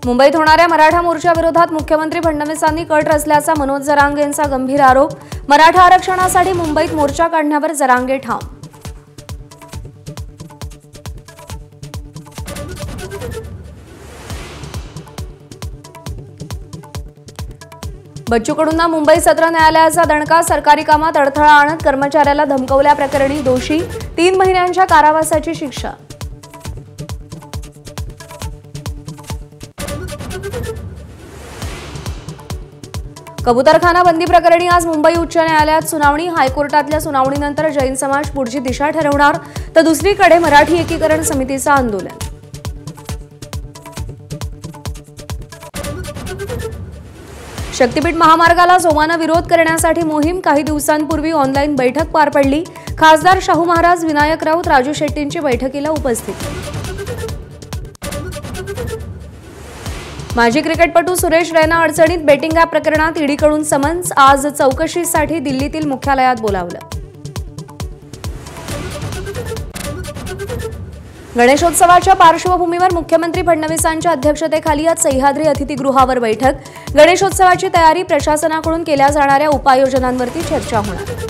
मुंबईत होणाऱ्या मराठा मोर्चाविरोधात मुख्यमंत्री फडणवीसांनी कट रचल्याचा मनोज जरांगे यांचा गंभीर आरोप। मराठा आरक्षणासाठी मुंबईत मोर्चा काढण्यावर जरांगे ठाम। बच्चू कडूंना मुंबई सत्र न्यायालयाचा दणका। सरकारी कामात अडथळा आणत कर्मचाऱ्याला धमकावल्याप्रकरणी दोषी, 3 महिन्यांच्या कारावासाची शिक्षा। कबूतरखाना बंदी प्रकरणी आज मुंबई उच्च न्यायालयात सुनावणी। हायकोर्टातल्या सुनावणीनंतर जैन समाज पुढची दिशा ठरवणार, तर दुसरीकडे मराठी एकीकरण समितीचं आंदोलन। शक्तीपीठ महामार्गाला जोमानं विरोध करण्यासाठी मोहीम। काही दिवसांपूर्वी ऑनलाईन बैठक पार पडली। खासदार शाहू महाराज, विनायक राऊत, राजू शेट्टींची बैठकीला उपस्थिती। माजी क्रिकेटपटू सुरेश रैना अडचणीत। बेटिंग ॲप प्रकरणात ईडीकडून समन्स। आज चौकशीसाठी दिल्लीतील मुख्यालयात बोलावलं। गणेशोत्सवाच्या पार्श्वभूमीवर मुख्यमंत्री फडणवीसांच्या अध्यक्षतेखाली आज सह्याद्री अतिथीगृहावर बैठक। गणेशोत्सवाची तयारी, प्रशासनाकडून केल्या जाणाऱ्या उपाययोजनांवरती चर्चा होणार।